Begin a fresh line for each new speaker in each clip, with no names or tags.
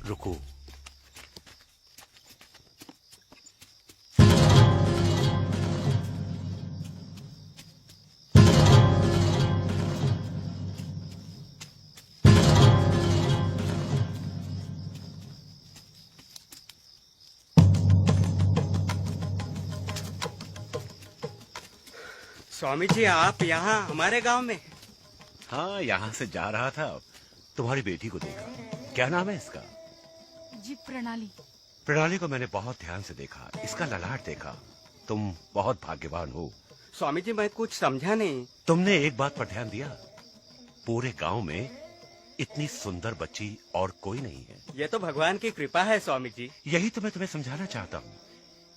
रुको।
स्वामी जी, आप यहाँ हमारे गांव में?
हाँ, यहाँ से जा रहा था, तुम्हारी बेटी को देखा। क्या नाम है इसका?
जी प्रणाली।
प्रणाली को मैंने बहुत ध्यान से देखा, इसका ललाट देखा। तुम बहुत भाग्यवान हो।
स्वामी जी, मैं कुछ समझा नहीं।
तुमने एक बात पर ध्यान दिया? पूरे गांव में इतनी सुंदर बच्ची और कोई नहीं है।
ये तो भगवान की कृपा है स्वामी जी।
यही तो मैं तुम्हें समझाना चाहता हूँ।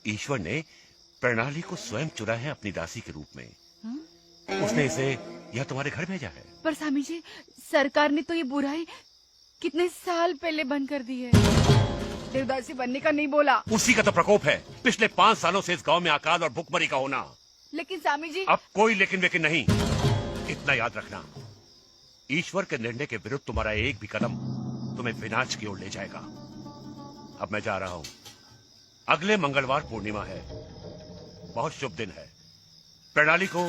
ईश्वर ने प्रणाली को स्वयं चुना है अपनी दासी के रूप में। उसने इसे यह तुम्हारे घर भेजा है।
पर स्वामी जी, सरकार ने तो ये बुराई कितने साल पहले बंद कर दी है। देवदासी बनने का नहीं बोला।
उसी का तो प्रकोप है, पिछले 5 सालों से इस गांव में अकाल और भुखमरी का होना।
लेकिन स्वामी जी,
अब कोई लेकिन वेकिन नहीं। इतना याद रखना, ईश्वर के निर्णय के विरुद्ध तुम्हारा एक भी कदम तुम्हें विनाश की ओर ले जाएगा। अब मैं जा रहा हूँ। अगले मंगलवार पूर्णिमा है, बहुत शुभ दिन है। प्रणाली को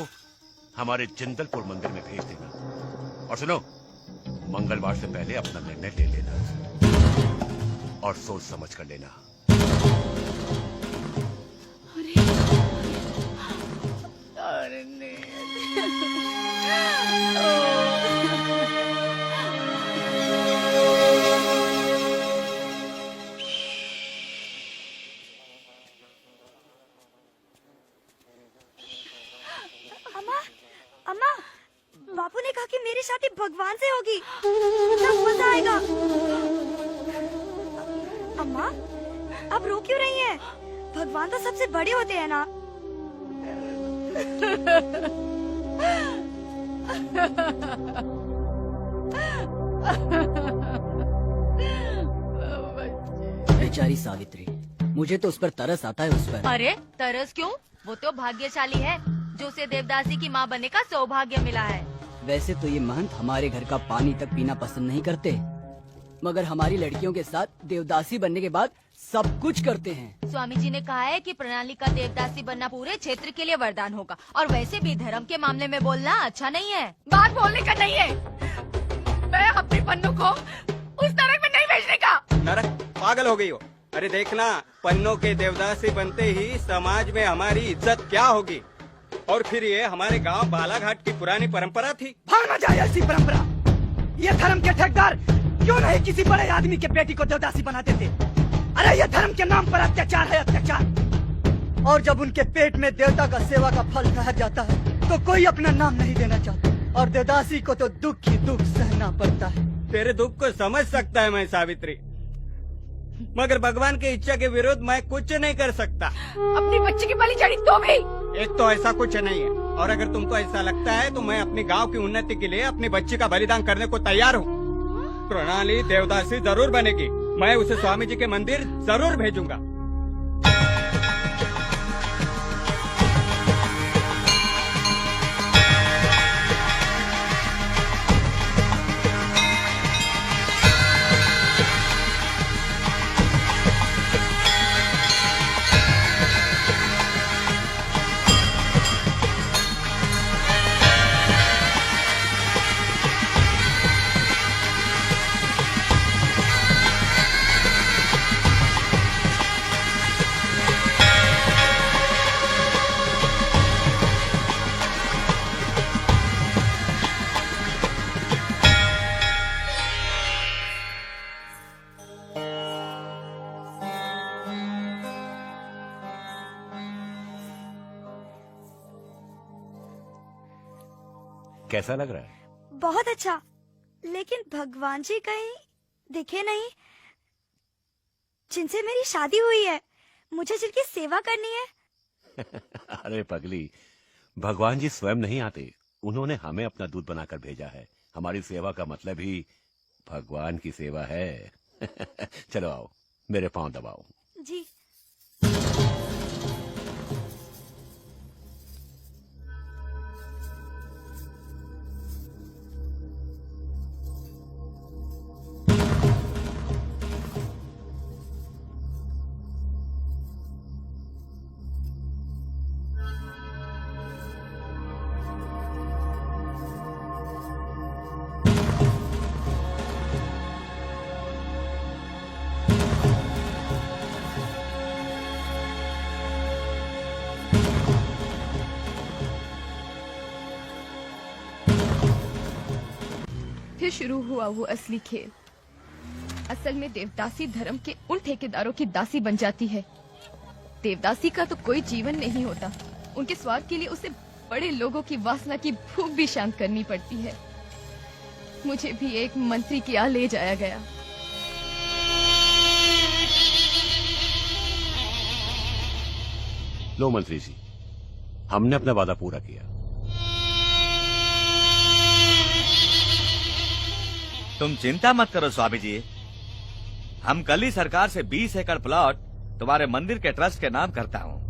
हमारे जिंदलपुर मंदिर में भेज देना। और सुनो, मंगलवार से पहले अपना निर्णय ले लेना और सोच समझ कर लेना।
अरे नहीं।
अम्मा, बापू ने कहा कि मेरी शादी भगवान से होगी, तब मजा आएगा। अम्मा, अब रो क्यों रही हैं? भगवान तो सबसे बड़े होते हैं ना।
बेचारी सावित्री, मुझे तो उस पर तरस आता है। उस पर
अरे तरस क्यों? वो तो भाग्यशाली है जो उसे देवदासी की माँ बनने का सौभाग्य मिला है।
वैसे तो ये महंत हमारे घर का पानी तक पीना पसंद नहीं करते, मगर हमारी लड़कियों के साथ देवदासी बनने के बाद सब कुछ करते हैं।
स्वामी जी ने कहा है कि प्रणाली का देवदासी बनना पूरे क्षेत्र के लिए वरदान होगा। और वैसे भी धर्म के मामले में बोलना अच्छा नहीं है।
बात बोलने का नहीं है। मैं अपनी पन्नू को उस नरक में नहीं भेजने का।
नरक? पागल हो गई हो? अरे देखना, पन्नों के देवदासी बनते ही समाज में हमारी इज्जत क्या होगी। और फिर ये हमारे गांव बालाघाट की पुरानी परंपरा थी।
भागना चाहिए ऐसी परंपरा। ये धर्म के ठेकेदार क्यों नहीं किसी बड़े आदमी के बेटी को देवदासी बनाते थे? अरे ये धर्म के नाम पर अत्याचार है, अत्याचार। और जब उनके पेट में देवता का सेवा का फल ठहर जाता है तो कोई अपना नाम नहीं देना चाहता, और देवदासी को तो दुख ही दुख सहना पड़ता है।
तेरे दुख को समझ सकता है मैं सावित्री, मगर भगवान की इच्छा के विरुद्ध मैं कुछ नहीं कर सकता।
अपनी बच्ची की बलि चढ़ी तो भी।
एक तो ऐसा कुछ नहीं है, और अगर तुमको ऐसा लगता है तो मैं अपने गांव की उन्नति के लिए अपनी बच्ची का बलिदान करने को तैयार हूँ। प्रणाली देवदासी जरूर बनेगी। मैं उसे स्वामी जी के मंदिर जरूर भेजूंगा।
कैसा लग रहा है?
बहुत अच्छा, लेकिन भगवान जी कहीं दिखे नहीं जिनसे मेरी शादी हुई है। मुझे जिनकी सेवा करनी है।
अरे पगली, भगवान जी स्वयं नहीं आते, उन्होंने हमें अपना दूध बनाकर भेजा है। हमारी सेवा का मतलब ही भगवान की सेवा है। चलो आओ, मेरे पांव दबाओ।
जी।
शुरू हुआ वो असली खेल। असल में देवदासी धर्म के उन ठेकेदारों की दासी बन जाती है। देवदासी का तो कोई जीवन नहीं होता, उनके स्वार्थ के लिए उसे बड़े लोगों की वासना की भूख भी शांत करनी पड़ती है। मुझे भी एक मंत्री की यहाँ ले जाया गया।
लो मंत्री जी, हमने अपना वादा पूरा किया।
तुम चिंता मत करो स्वामी जी, हम कल ही सरकार से 20 एकड़ प्लॉट तुम्हारे मंदिर के ट्रस्ट के नाम करता हूँ।